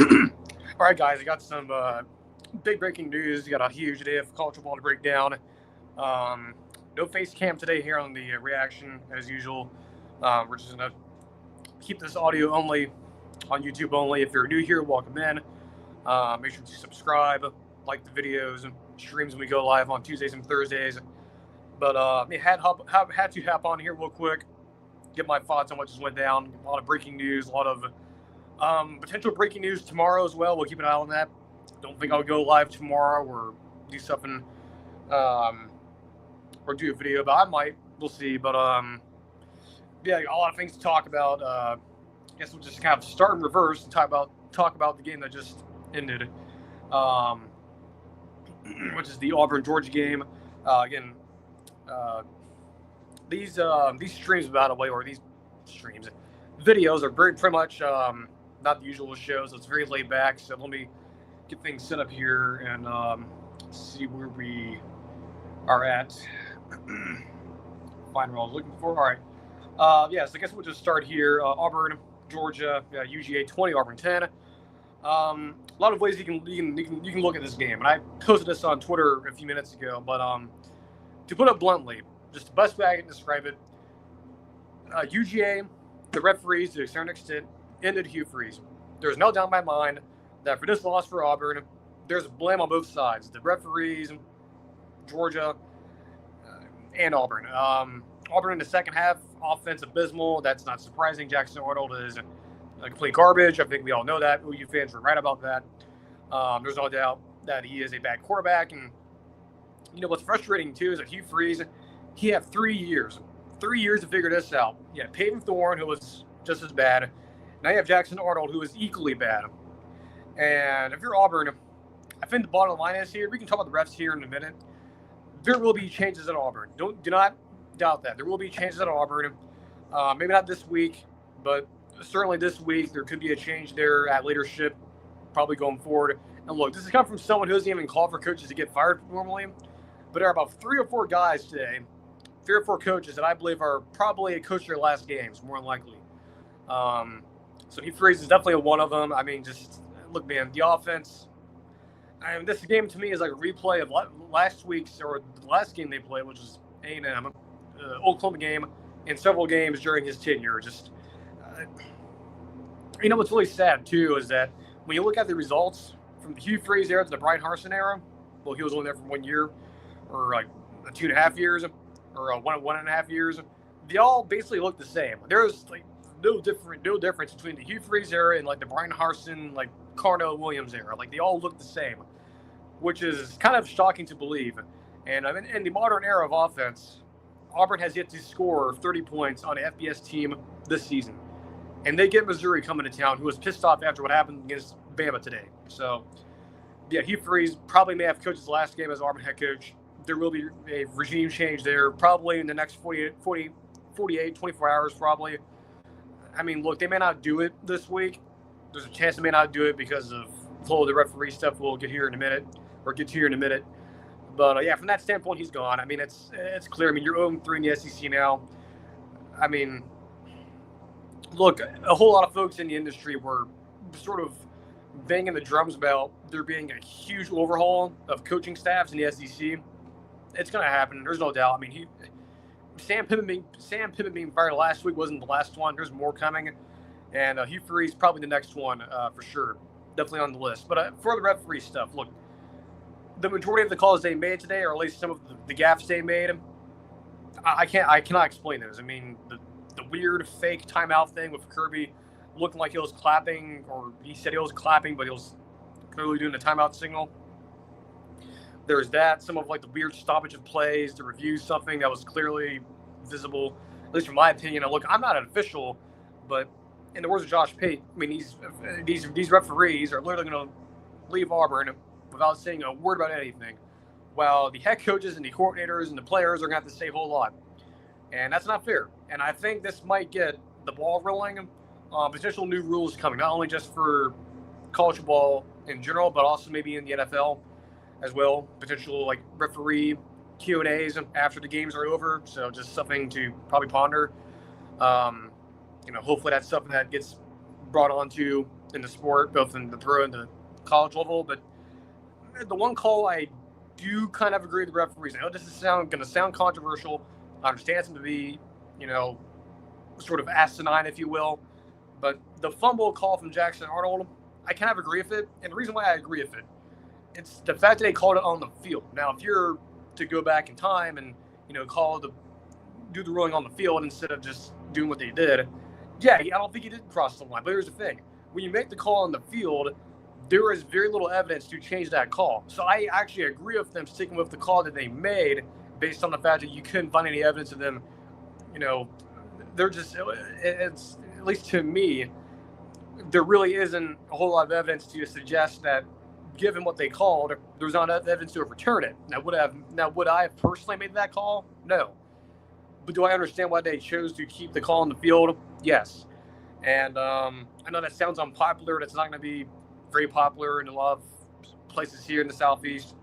All right, guys, I got some big breaking news. We got a huge day of college football to break down. Um, no face cam today here on the reaction, as usual. We're just going to keep this audio only on YouTube only. If you're new here, welcome in. Make sure to subscribe, like the videos, and streams when we go live on Tuesdays and Thursdays. But had to hop on here real quick, get my thoughts on what just went down. A lot of breaking news, a lot of potential breaking news tomorrow as well. We'll keep an eye on that. Don't think I'll go live tomorrow or do something um, or do a video, but I might. We'll see. But yeah, a lot of things to talk about. I guess we'll just kind of start in reverse and talk about the game that just ended, um, which is the Auburn Georgia game. Again, uh, these streams, by the way, or these streams, videos are very pretty much not the usual show, so it's very laid back. So let me get things set up here and see where we are at. Find what I was looking for. All right. So I guess we'll just start here. Auburn, Georgia, UGA 20, Auburn 10. A lot of ways you can look at this game, and I posted this on Twitter a few minutes ago. But to put it bluntly, just the best way I can describe it, UGA, the referees to a certain extent, ended Hugh Freeze. There's no doubt in my mind that for this loss for Auburn, there's blame on both sides. The referees, Georgia, and Auburn. Auburn in the second half, offense abysmal. That's not surprising. Jackson Arnold is complete garbage. I think we all know that. OU fans were right about that. There's no doubt that he is a bad quarterback. And, you know, what's frustrating, too, is that Hugh Freeze, he had 3 years. 3 years to figure this out. You had Peyton Thorne, who was just as bad. Now you have Jackson Arnold, who is equally bad. And if you're Auburn, I think the bottom line is here, we can talk about the refs here in a minute. There will be changes at Auburn. Do not doubt that. There will be changes at Auburn. Maybe not this week, but certainly this week there could be a change there at leadership, probably going forward. And look, this has come from someone who doesn't even call for coaches to get fired normally. But there are about 3 or 4 guys today, 3 or 4 coaches that I believe are probably coach their last games, more than likely. So Hugh Freeze is definitely one of them. I mean, just look, man, the offense. I mean, this game to me is like a replay of last week's or the last game they played, which was A&M, Oklahoma game, and several games during his tenure. Just, you know, what's really sad too is that when you look at the results from the Hugh Freeze era to the Brian Harsin era, well, he was only there for 1 year, or like 2.5 years, or 1.5 years. They all basically look the same. There's like no difference between the Hugh Freeze era and like the Brian Harsin, like Carno Williams era. Like they all look the same, which is kind of shocking to believe. And I mean, in the modern era of offense, Auburn has yet to score 30 points on an FBS team this season. And they get Missouri coming to town, who was pissed off after what happened against Bama today. So, yeah, Hugh Freeze probably may have coached his last game as Auburn head coach. There will be a regime change there probably in the next 48, 24 hours probably. I mean, look, they may not do it this week. There's a chance they may not do it because of the referee stuff we'll get to here in a minute. But, yeah, from that standpoint, he's gone. I mean, it's clear. I mean, you're 0-3 in the SEC now. I mean, look, a whole lot of folks in the industry were sort of banging the drums about there being a huge overhaul of coaching staffs in the SEC. It's going to happen. There's no doubt. I mean, Sam Pittman being fired last week wasn't the last one. There's more coming. And Hugh Freeze probably the next one for sure. Definitely on the list. But for the referee stuff, look, the majority of the calls they made today, or at least some of the gaffes they made, I cannot explain those. I mean, the weird fake timeout thing with Kirby looking like he was clapping, or he said he was clapping, but he was clearly doing the timeout signal. There's that. Some of like the weird stoppage of plays to review something that was clearly visible, at least from my opinion. And look, I'm not an official, but in the words of Josh Pate, I mean, these referees are literally going to leave Auburn without saying a word about anything, while the head coaches and the coordinators and the players are going to have to say a whole lot. And that's not fair. And I think this might get the ball rolling. Potential new rules coming, not only just for college football in general, but also maybe in the NFL as well. Potential like referee Q&As after the games are over. So just something to probably ponder. Hopefully that's something that gets brought onto in the sport, both in the pro and the college level. But the one call I do kind of agree with the referees. I know this is going to sound controversial. I understand them to be, sort of asinine, if you will. But the fumble call from Jackson Arnold, I kind of agree with it. And the reason why I agree with it, it's the fact that they called it on the field. Now, if you're to go back in time and, do the ruling on the field instead of just doing what they did, yeah, I don't think he did cross the line. But here's the thing. When you make the call on the field, there is very little evidence to change that call. So I actually agree with them sticking with the call that they made based on the fact that you couldn't find any evidence of them, they're just, it's, at least to me, there really isn't a whole lot of evidence to suggest that, given what they called, there's not evidence to overturn it. Now, would I have personally made that call? No. But do I understand why they chose to keep the call on the field? Yes. And I know that sounds unpopular. That's not going to be very popular in a lot of places here in the Southeast.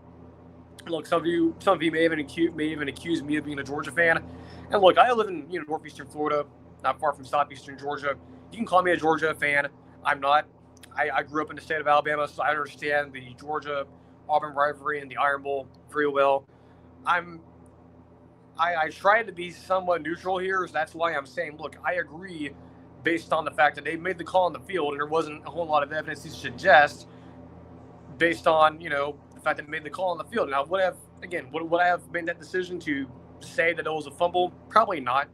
Look, some of you may even accuse me of being a Georgia fan. And look, I live in northeastern Florida, not far from southeastern Georgia. You can call me a Georgia fan. I'm not. I grew up in the state of Alabama, so I understand the Georgia-Auburn rivalry and the Iron Bowl very well. I try to be somewhat neutral here, so that's why I'm saying, look, I agree based on the fact that they made the call on the field and there wasn't a whole lot of evidence to suggest based on, the fact that they made the call on the field. Now, would I have made that decision to say that it was a fumble? Probably not.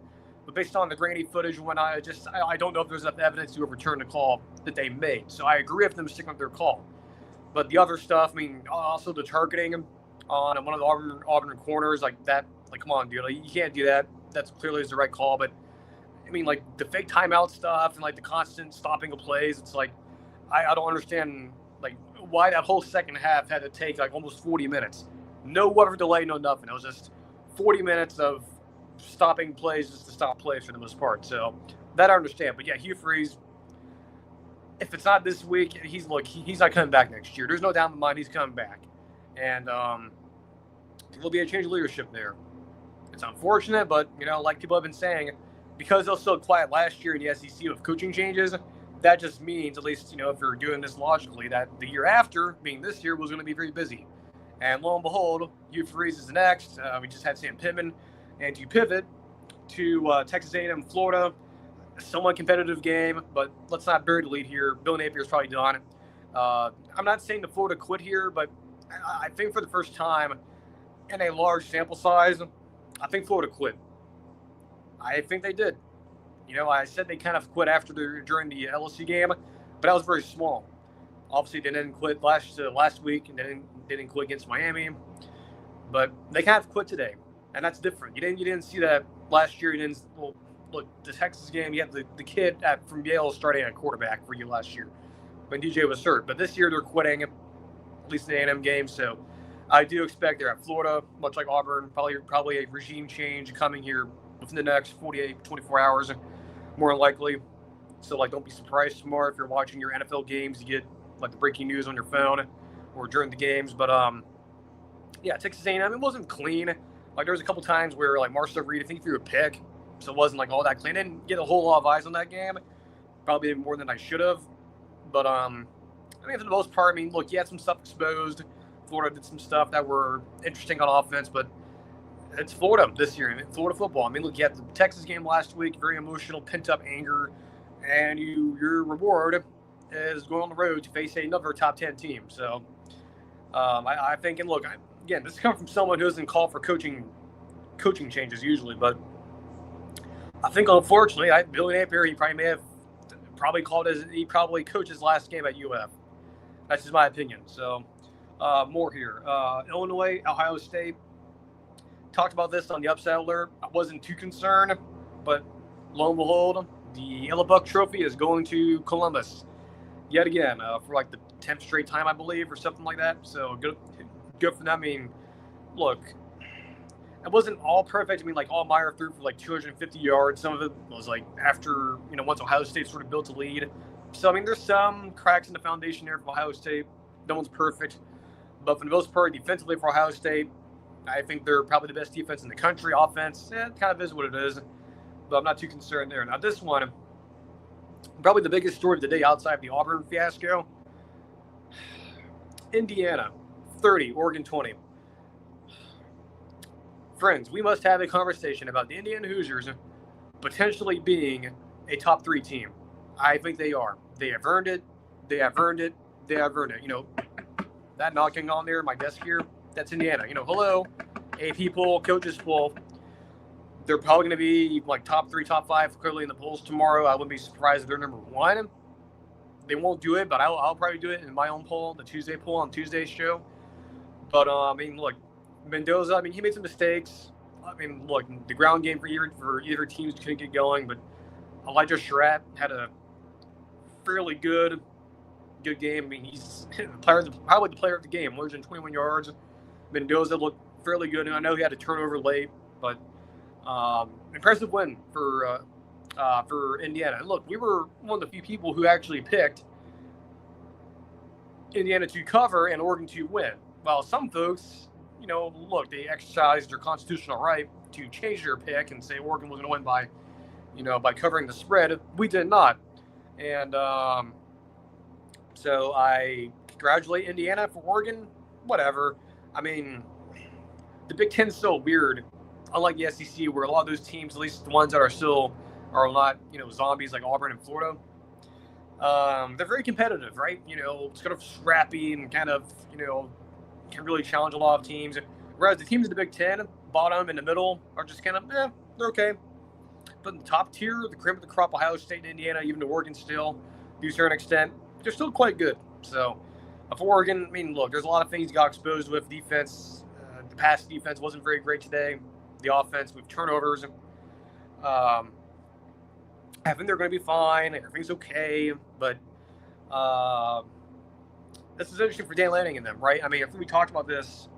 But based on the grainy footage and whatnot, I don't know if there's enough evidence to overturn the call that they made. So I agree with them sticking with their call. But the other stuff, also the targeting on one of the Auburn corners, like that, come on, dude, you can't do that. That's clearly the right call. But the fake timeout stuff and the constant stopping of plays, it's I don't understand why that whole second half had to take almost 40 minutes. No whatever delay, no nothing. It was just 40 minutes of stopping plays just to stop plays for the most part. So that I understand. But yeah, Hugh Freeze, if it's not this week, he's not coming back next year. There's no doubt in my mind he's coming back. And there'll be a change of leadership there. It's unfortunate, but like people have been saying, because they were so quiet last year in the SEC with coaching changes, that just means, at least, if you're doing this logically, that the year after, being this year, was going to be very busy. And lo and behold, Hugh Freeze is next. We just had Sam Pittman. And to pivot to Texas A&M, Florida, a somewhat competitive game, but let's not bury the lead here. Bill Napier's probably done. I'm not saying the Florida quit here, but I think for the first time in a large sample size, I think Florida quit. I think they did. I said they kind of quit during the LSU game, but that was very small. Obviously, they didn't quit last week, and they didn't quit against Miami, but they kind of quit today, and that's different. You didn't see that last year. You didn't. Well, look, the Texas game, you had the kid from Yale starting at quarterback for you last year when DJ was hurt, but this year they're quitting, at least in the A&M game. So I do expect they're at Florida, much like Auburn, probably a regime change coming here within the next 48, 24 hours, more than likely. So, don't be surprised tomorrow if you're watching your NFL games, you get, the breaking news on your phone or during the games. But, yeah, Texas A&M, it wasn't clean. There was a couple times where, Marcel Reed, I think, threw a pick, so it wasn't, all that clean. I didn't get a whole lot of eyes on that game, probably more than I should have. But, for the most part, look, you had some stuff exposed. Florida did some stuff that were interesting on offense, but it's Florida this year, Florida football. Look, you had the Texas game last week, very emotional, pent-up anger, and your reward is going on the road to face another top 10 team. So I think, and look, again, this comes from someone who doesn't call for coaching changes usually, but I think, unfortunately, Billy Napier, he probably coached his last game at UF. That's just my opinion. So more here. Illinois, Ohio State. Talked about this on the upset alert. I wasn't too concerned, but lo and behold, the Yellow Buck Trophy is going to Columbus yet again for the 10th straight time, I believe, or something like that. So good for them. Look, it wasn't all perfect. Allmeyer threw for 250 yards. Some of it was after once Ohio State sort of built a lead. So there's some cracks in the foundation there for Ohio State. No one's perfect, but for the most part, defensively for Ohio State, I think they're probably the best defense in the country. Offense, it kind of is what it is, but I'm not too concerned there. Now, this one, Probably the biggest story of the day outside of the Auburn fiasco. Indiana, 30, Oregon 20. Friends, we must have a conversation about the Indiana Hoosiers potentially being a top 3 team. I think they are. They have earned it. They have earned it. They have earned it. That knocking on there, my desk here, that's Indiana. Hello, AP poll, coaches poll. They're probably going to be like top 3, top 5 clearly in the polls tomorrow. I wouldn't be surprised if they're number 1. They won't do it, but I'll probably do it in my own poll, the Tuesday poll on Tuesday's show. But, look, Mendoza, he made some mistakes. Look, the ground game for either teams couldn't get going, but Elijah Surratt had a fairly good game. He's probably the player of the game, 121 yards. Mendoza looked fairly good, and I know he had a turnover late, but impressive win for Indiana. And look, we were one of the few people who actually picked Indiana to cover and Oregon to win. While some folks, look, they exercised their constitutional right to change their pick and say Oregon was going to win by covering the spread. We did not. And so I congratulate Indiana for Oregon. Whatever. The Big Ten is so weird. Unlike the SEC, where a lot of those teams, at least the ones that are not, zombies like Auburn and Florida, they're very competitive, right? It's kind of scrappy and kind of, can really challenge a lot of teams. Whereas the teams in the Big Ten, bottom and the middle, are just kind of, they're okay. But in the top tier, the cream of the crop, Ohio State and Indiana, even to Oregon still, to a certain extent, they're still quite good. So for Oregon, look, there's a lot of things got exposed with defense. The pass defense wasn't very great today. The offense with turnovers. I think they're going to be fine. Everything's okay. But this is interesting for Dan Lanning and them, right? I think we talked about this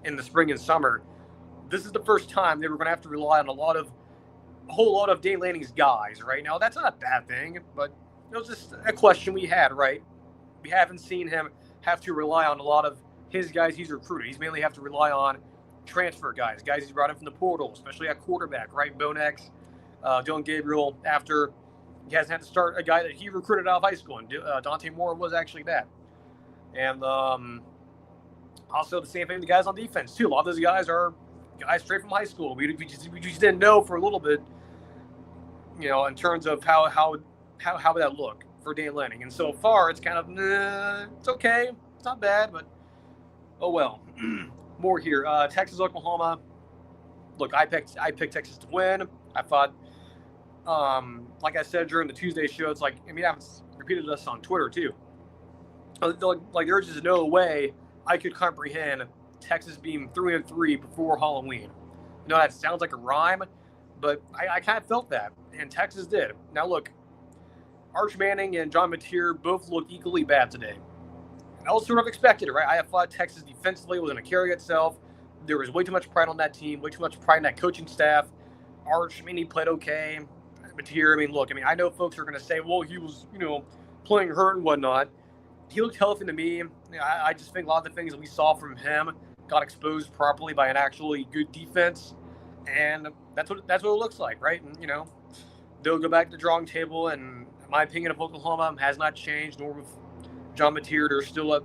in the spring and summer. This is the first time they were going to have to rely on a whole lot of Dan Lanning's guys, right? Now, that's not a bad thing, but it was just a question we had, right? We haven't seen him have to rely on a lot of his guys he's recruited. He's mainly have to rely on transfer guys he's brought in from the portal, especially at quarterback, right? Bonex, Dylan Gabriel, after he hasn't had to start a guy that he recruited out of high school, and Dante Moore was actually that. And also the same thing with the guys on defense, too. A lot of those guys are guys straight from high school. We just didn't know for a little bit, in terms of how would that look for Dan Lanning. And so far, it's kind of, it's okay. It's not bad, but oh well. More here. Texas, Oklahoma. Look, I picked Texas to win. I thought, like I said during the Tuesday show, it's like, I've repeated this on Twitter too. Like there's just no way I could comprehend Texas being 3-3 before Halloween. That sounds like a rhyme, but I kind of felt that, and Texas did. Now look, Arch Manning and John Mateer both looked equally bad today. I was sort of expected it, right? I thought Texas defensively was going to carry itself. There was way too much pride on that team, way too much pride in that coaching staff. Arch, he played okay. Mateer, look, I know folks are going to say, well, he was, playing hurt and whatnot. He looked healthy to me. I just think a lot of the things that we saw from him got exposed properly by an actually good defense, and that's what it looks like, right? And they'll go back to the drawing table, and my opinion of Oklahoma has not changed, nor with John Mateer. They're still a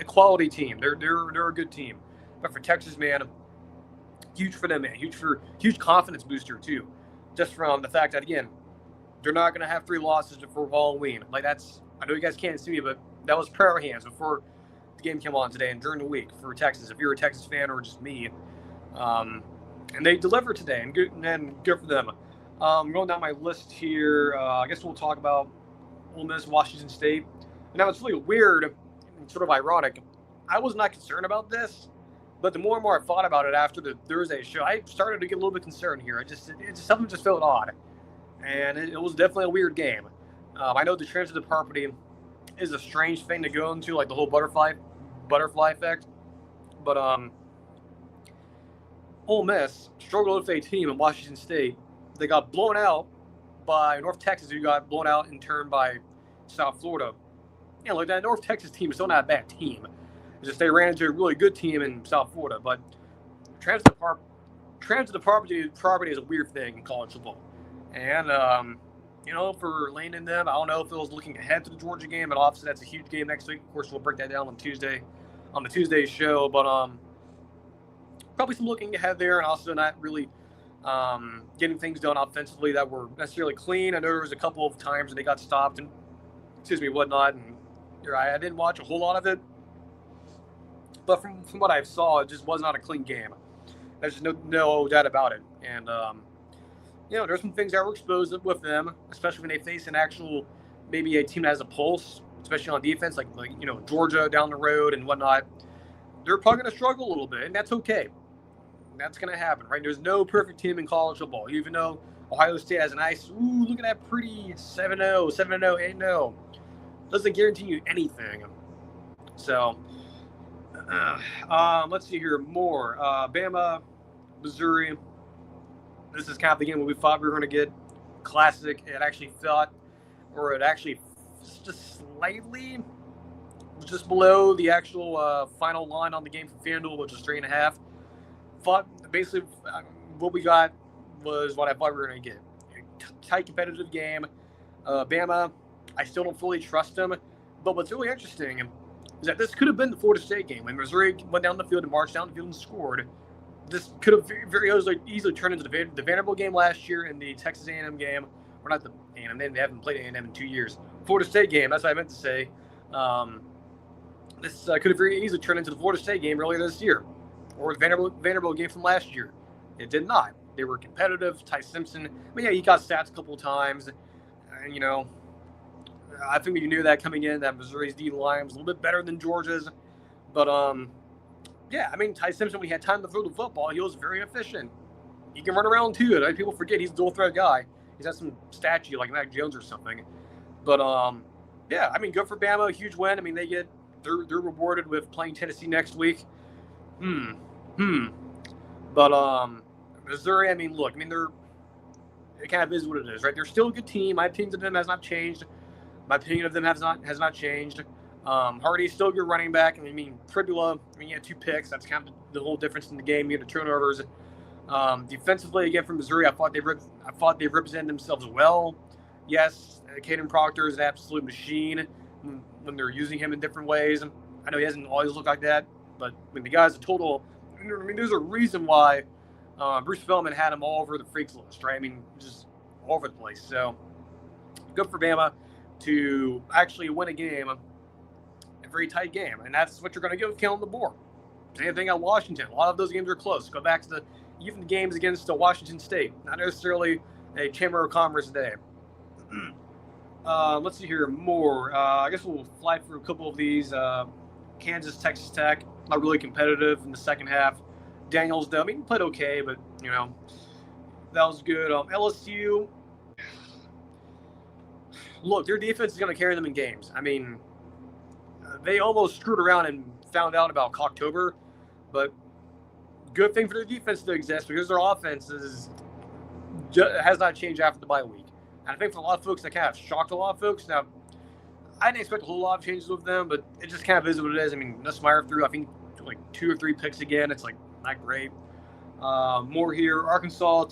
quality team. They're a good team. But for Texas, man, huge for them, man. Huge confidence booster too, just from the fact that again, they're not going to have 3 losses before Halloween. Like that's, I know you guys can't see me, but that was prayer hands before the game came on today and during the week for Texas. If you're a Texas fan or just me, and they delivered today, and good for them. Going down my list here, I guess we'll talk about Ole Miss, Washington State. Now it's really weird and sort of ironic. I was not concerned about this, but the more and more I thought about it after the Thursday show, I started to get a little bit concerned here. Something just felt odd, and it was definitely a weird game. I know the transitive property is a strange thing to go into, like the whole butterfly effect, but Ole Miss struggled with a team in Washington State. They got blown out by North Texas, who got blown out in turn by South Florida. Like that North Texas team is still not a bad team. It's just they ran into a really good team in South Florida. But transitive property is a weird thing in college football. And, for Lane and them. I don't know if it was looking ahead to the Georgia game, but obviously that's a huge game next week. Of course, we'll break that down on the Tuesday show. But probably some looking ahead there, and also not really getting things done offensively that were necessarily clean. I know there was a couple of times when they got stopped and whatnot, and I didn't watch a whole lot of it, but from what I saw, it just was not a clean game. There's just no doubt about it. And there's some things that were exposed with them, especially when they face an actual, maybe a team that has a pulse, especially on defense, like Georgia down the road and whatnot. They're probably going to struggle a little bit, and that's okay. That's going to happen, right? There's no perfect team in college football. Even though Ohio State has a nice, look at that pretty 7-0, 7-0, 8-0. Doesn't guarantee you anything. So, let's see here more. Bama, Missouri. This is kind of the game we thought we were going to get. Classic. It actually just slightly just below the actual final line on the game from FanDuel, which is 3.5. Basically, what we got was what I thought we were going to get. Tight, competitive game. Bama, I still don't fully trust them. But what's really interesting is that this could have been the Florida State game. When Missouri went down the field and marched down the field and scored, this could have very easily turned into the Vanderbilt game last year and the Texas A&M game. Or not the A&M, they haven't played A&M in 2 years. Florida State game, that's what I meant to say. This could have very easily turned into the Florida State game earlier this year. Or the Vanderbilt game from last year. It did not. They were competitive. Ty Simpson, he got stats a couple of times. And, I think we knew that coming in, that Missouri's D line was a little bit better than Georgia's. But, Ty Simpson, when he had time to throw the football, he was very efficient. He can run around too. People forget he's a dual threat guy. He's got some statue like Mac Jones or something. But, good for Bama. A huge win. They're rewarded with playing Tennessee next week. But Missouri, it kind of is what it is, right? They're still a good team. My opinion of them has not changed. has not changed. Hardy's still a good running back. Tribula, he had 2 picks. That's kind of the whole difference in the game. He had the turnovers. Defensively, again, from Missouri, I thought they represented themselves well. Yes, Caden Proctor is an absolute machine when they're using him in different ways. I know he hasn't always looked like that, but the guy's a total. There's a reason why Bruce Feldman had him all over the freaks list, right? Just all over the place. So good for Bama to actually win a game, a very tight game, and that's what you're going to get with killing the board. Same thing at Washington. A lot of those games are close. Go back to even the games against Washington State, not necessarily a Chamber of Commerce day. Let's see here more. I guess we'll fly through a couple of these. Kansas, Texas Tech, not really competitive in the second half. Daniels, though, played okay, but, that was good. LSU, look, their defense is going to carry them in games. They almost screwed around and found out about Cocktober, but good thing for their defense to exist because their offense has not changed after the bye week. And I think for a lot of folks, that kind of shocked a lot of folks. Now, I didn't expect a whole lot of changes with them, but it just kind of is what it is. Nussmeier threw, I think, 2 or 3 picks again. It's not great. More here. Arkansas,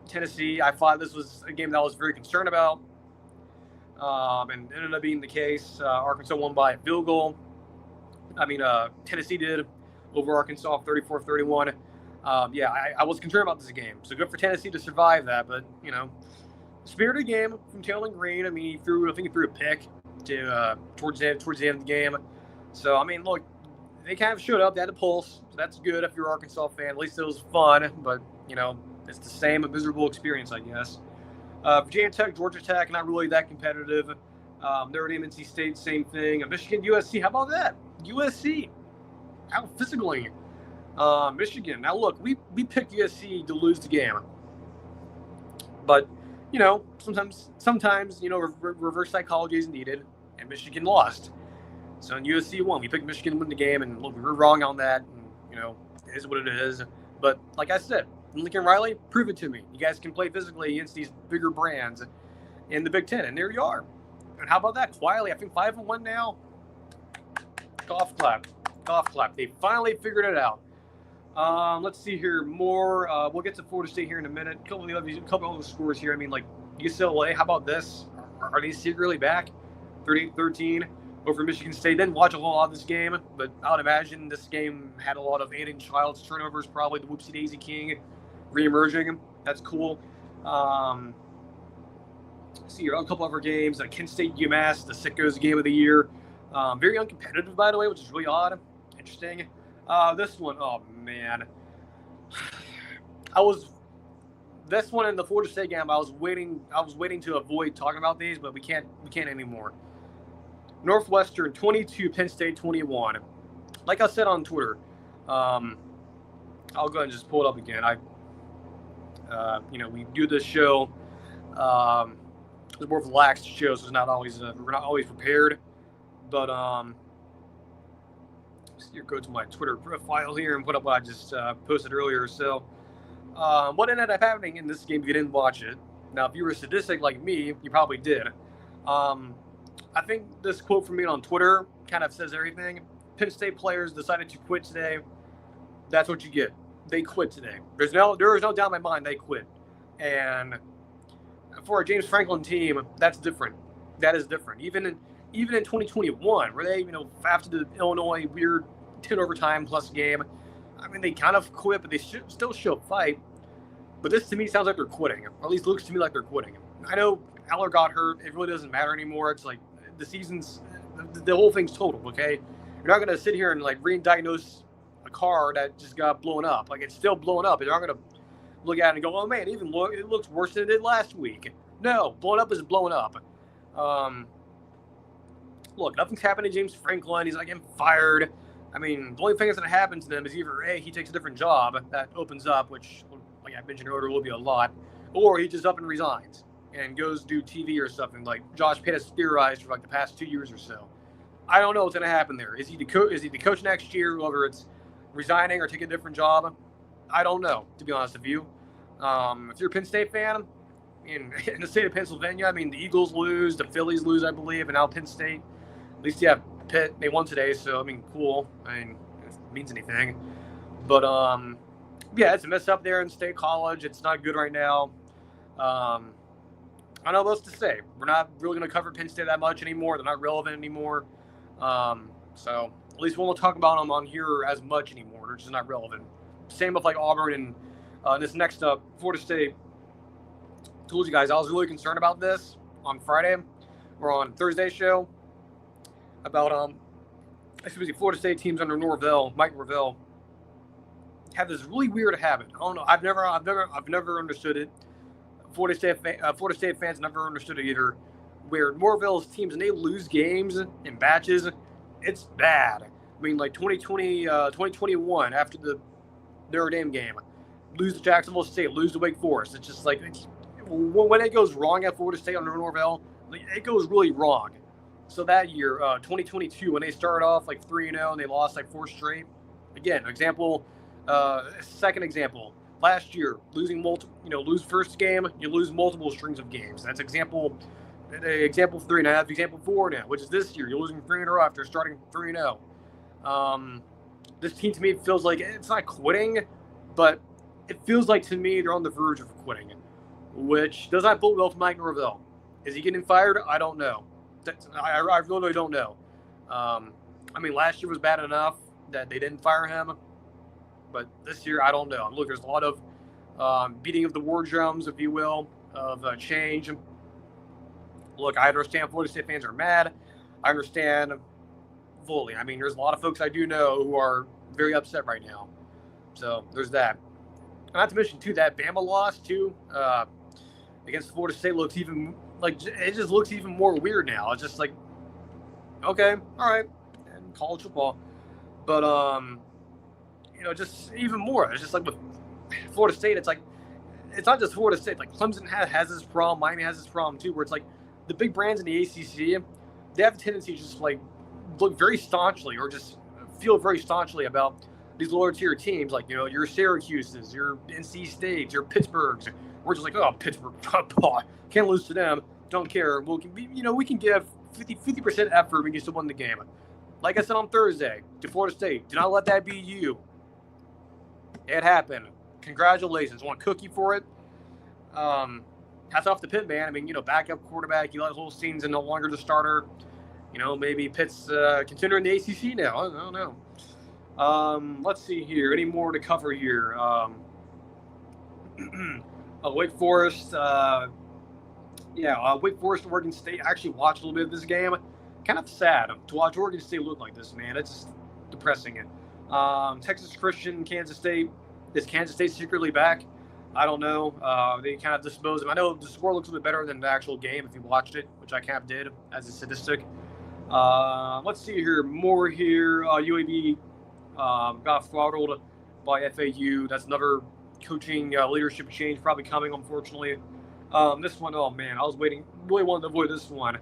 Tennessee. I thought this was a game that I was very concerned about. And it ended up being the case. Arkansas won by a field goal. Tennessee did over Arkansas 34-31. I was concerned about this game. So good for Tennessee to survive that. But, spirited game from Taylor Green. He threw a pick towards the end of the game. So, look, they kind of showed up. They had a pulse. So that's good if you're an Arkansas fan. At least it was fun. But, it's the same, a miserable experience, I guess. Virginia Tech, Georgia Tech, not really that competitive. Notre Dame, NC State, same thing. Michigan, USC, how about that? USC, out physically. Michigan, now look, we picked USC to lose the game. But, sometimes reverse psychology is needed, and Michigan lost. So in USC won. We picked Michigan to win the game, and look, we were wrong on that. And, it is what it is. But like I said, Lincoln Riley, prove it to me. You guys can play physically against these bigger brands in the Big Ten, and there you are. And how about that? Quietly, I think 5-1 now. Golf clap. They finally figured it out. Let's see here more. We'll get to Florida State here in a minute. A couple of the scores here. UCLA, how about this? Are they secretly back? 38-13 over Michigan State. Didn't watch a whole lot of this game, but I would imagine this game had a lot of Aiden Childs turnovers, probably the Whoopsie Daisy King reemerging. That's cool. See here, a couple other games. Kent State UMass, the Sickos game of the year. Very uncompetitive, by the way, which is really odd. Interesting. This one, oh man. This one in the Florida State game, I was waiting to avoid talking about these, but we can't anymore. Northwestern 22, Penn State 21. Like I said on Twitter, I'll go ahead and just pull it up again. We do this show. It's a more relaxed show, so it's not always we're not always prepared. But go to my Twitter profile here and put up what I just posted earlier. So, what ended up happening in this game if you didn't watch it? Now, if you were a sadistic like me, you probably did. I think this quote from me on Twitter kind of says everything. Penn State players decided to quit today. That's what you get. They quit today. There is no doubt in my mind they quit. And for a James Franklin team, that's different. That is different. Even in 2021, where they after the Illinois weird 10 overtime plus game, I mean they kind of quit, but they still show fight. But this to me sounds like they're quitting, or at least looks to me like they're quitting. I know Aller got hurt. It really doesn't matter anymore. It's like the season's the whole thing's totaled. Okay, you're not gonna sit here and like re-diagnose a car that just got blown up. Like it's still blown up. You're not gonna look at it and go, oh man, it looks worse than it did last week. No, blown up is blown up. Look, nothing's happened to James Franklin. He's not getting fired. I mean, the only thing that's going to happen to them is either A, he takes a different job that opens up, which, like I mentioned earlier, will be a lot, or he just up and resigns and goes do TV or something like Josh Pitt has theorized for like the past 2 years or so. I don't know what's going to happen there. Is he the coach next year, whether it's resigning or taking a different job? I don't know, to be honest with you. If you're a Penn State fan, in the state of Pennsylvania, I mean, the Eagles lose, the Phillies lose, I believe, and now Penn State. At least you have Pitt. They won today, so, I mean, cool. I mean, if it means anything. But, yeah, it's a mess up there in State College. It's not good right now. I don't know what else to say. We're not really going to cover Penn State that much anymore. They're not relevant anymore. So at least we won't talk about them on here as much anymore. They're just not relevant. Same with, like, Auburn and this next up, Florida State. Told you guys I was really concerned about this on Friday or on Thursday's show about Florida State teams under Mike Norvell have this really weird habit. I don't know. I've never understood it. Florida State fans never understood it either. Where Norvell's teams and they lose games in batches, it's bad. I mean, like 2021 after the Notre Dame game, lose to Jacksonville State, lose to Wake Forest. It's just like when it goes wrong at Florida State under Norvell, it goes really wrong. So that year, 2022, when they started off like 3-0 and they lost like 4 straight. Again, second example. Last year, lose first game, you lose multiple strings of games. That's example 3 now. That's example 4 now, which is this year. You're losing 3 in a row after starting 3-0. This team to me feels like it's not quitting, but it feels like to me they're on the verge of quitting, which does not bode well for Mike Norvell. Is he getting fired? I don't know. I really don't know. I mean, last year was bad enough that they didn't fire him, but this year I don't know. Look, there's a lot of beating of the war drums, if you will, of change. Look, I understand Florida State fans are mad. I understand fully. I mean, there's a lot of folks I do know who are very upset right now. So there's that. Not to mention, too, that Bama loss, too, against Florida State looks even, like, it just looks even more weird now. It's just like, okay, all right, and college football. But, just even more. It's just like with Florida State, it's like, it's not just Florida State. Like, Clemson has this problem. Miami has this problem, too, where it's like the big brands in the ACC, they have a tendency to just, like, look very staunchly or just feel very staunchly about these lower tier teams, like, your Syracuses, your NC States, your Pittsburghs. We're just like, oh, Pittsburgh, can't lose to them. Don't care. We can give 50% effort. We can still win the game. Like I said on Thursday to Florida State, do not let that be you. It happened. Congratulations. Want a cookie for it? hats off to Pitt, man. I mean, backup quarterback, Eli Holstein's no longer the starter. Maybe Pitt's contender in the ACC now. I don't know. Let's see here. Any more to cover here? Wake Forest. Wake Forest, Oregon State. I actually watched a little bit of this game. Kind of sad to watch Oregon State look like this, man. It's just depressing. Texas Christian, Kansas State. Is Kansas State secretly back? I don't know. They kind of disposed of them. I know the score looks a bit better than the actual game if you watched it, which I kind of did as a statistic. Let's see here. More here. UAB got throttled by FAU. That's another coaching leadership change probably coming, unfortunately. This one, oh man, I was waiting. Really wanted to avoid this one.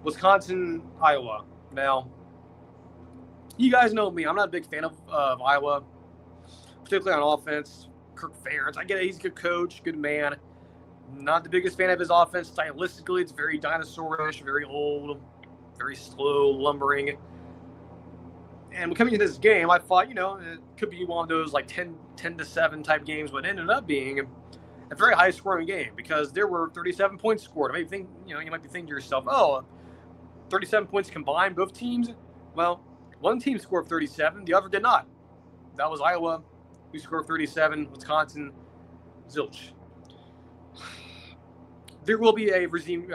Wisconsin, Iowa. Now, you guys know me. I'm not a big fan of Iowa, particularly on offense. Kirk Ferentz, I get it. He's a good coach, good man. Not the biggest fan of his offense. Stylistically, it's very dinosaurish, very old, very slow, lumbering. And coming into this game, I thought, it could be one of those like 10-7 type games, but it ended up being a very high scoring game because there were 37 points scored. I mean, you might be thinking to yourself, 37 points combined, both teams. Well, one team scored 37, the other did not. That was Iowa, who scored 37. Wisconsin, zilch. There will be a regime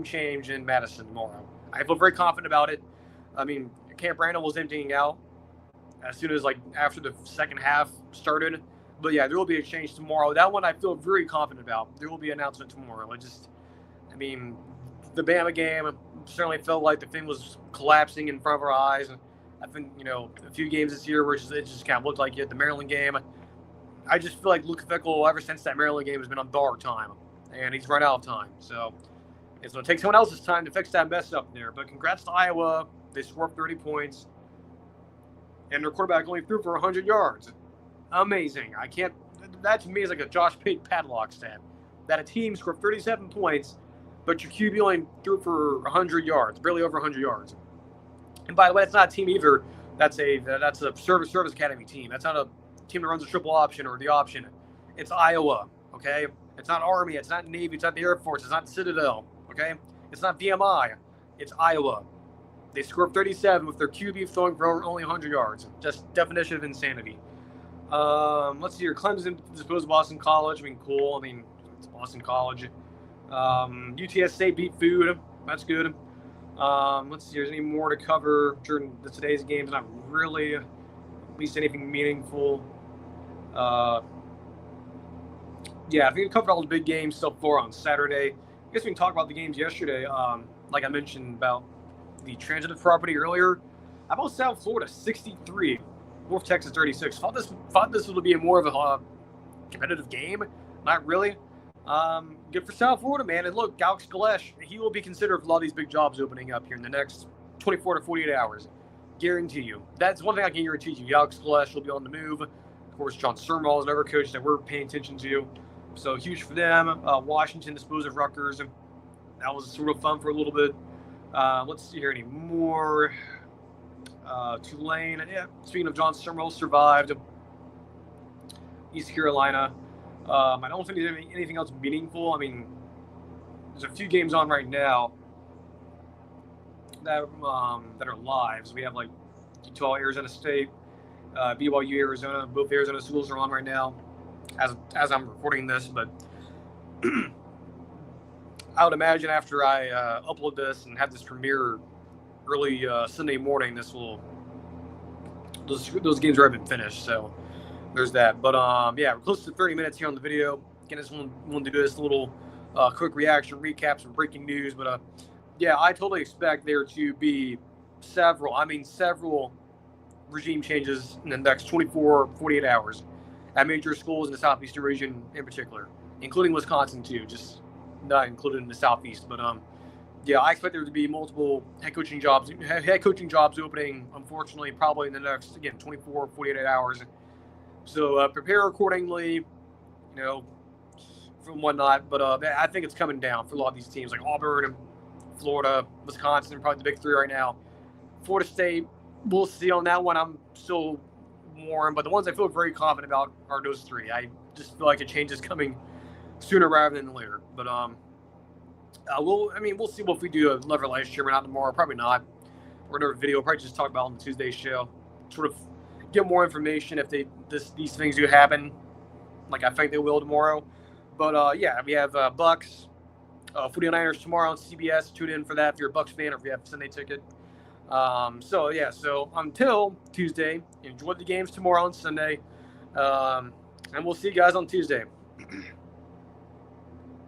change in Madison tomorrow. I feel very confident about it. I mean, Camp Randall was emptying out as soon as after the second half started. But yeah, there will be a change tomorrow. That one I feel very confident about. There will be an announcement tomorrow. The Bama game certainly felt like the thing was collapsing in front of our eyes. I think, a few games this year where it just kind of looked like it. The Maryland game, I just feel like Luke Fickell, ever since that Maryland game, has been on borrowed time. And he's run out of time. So it's going to take someone else's time to fix that mess up there. But congrats to Iowa. They scored 30 points. And their quarterback only threw for 100 yards. Amazing. That to me is like a Josh Pate padlock stat. That a team scored 37 points, but your QB only threw for 100 yards, barely over 100 yards. And by the way, that's not a team either. That's a service academy team. That's not a team that runs a triple option or the option. It's Iowa, okay? It's not Army. It's not Navy. It's not the Air Force. It's not Citadel, okay? It's not VMI. It's Iowa. They scored 37 with their QB throwing for only 100 yards. Just definition of insanity. Let's see here. Clemson disposed of Boston College. Cool. It's Boston College. UTSA beat Food. That's good. Let's see. There's any more to cover during today's games? Not really. At least anything meaningful. I think we covered all the big games so far on Saturday. I guess we can talk about the games yesterday. Like I mentioned about the transitive property earlier. How about South Florida 63, North Texas 36? Thought this would be more of a competitive game. Not really. Good for South Florida, man. And look, Alex Galesh, he will be considered for a lot of these big jobs opening up here in the next 24 to 48 hours. Guarantee you. That's one thing I can guarantee you. Alex Galesh will be on the move. Of course, John Surnall is another coach that we're paying attention to. So huge for them. Washington disposed of Rutgers. That was sort of fun for a little bit. Let's see here any more. Tulane. Yeah, speaking of John Surnall, survived. East Carolina. I don't think there's anything else meaningful. There's a few games on right now that are live. So we have Utah, Arizona State, BYU, Arizona. Both Arizona schools are on right now as I'm recording this. But I would imagine after I upload this and have this premiere early Sunday morning, those games are been finished. So there's that. But we're close to 30 minutes here on the video. Again, I just wanted to do this little quick reaction, recap some breaking news. But I totally expect there to be several regime changes in the next 24, 48 hours at major schools in the Southeastern region in particular, including Wisconsin too, just not included in the Southeast. But I expect there to be multiple head coaching jobs opening, unfortunately, probably in the next, 24, 48 hours. So prepare accordingly, from whatnot. But I think it's coming down for a lot of these teams like Auburn, Florida, Wisconsin, probably the big three right now. Florida State, we'll see on that one. I'm still warm, but the ones I feel very confident about are those three. I just feel like a change is coming sooner rather than later. But we'll see if we do another live stream or not tomorrow. Probably not. Or another video. Probably just talk about on the Tuesday show. Sort of get more information if these things do happen, like I think they will tomorrow. But yeah, we have Bucks, 49ers tomorrow on CBS. Tune in for that if you're a Bucks fan or if you have a Sunday ticket. So until Tuesday, enjoy the games tomorrow on Sunday, and we'll see you guys on Tuesday.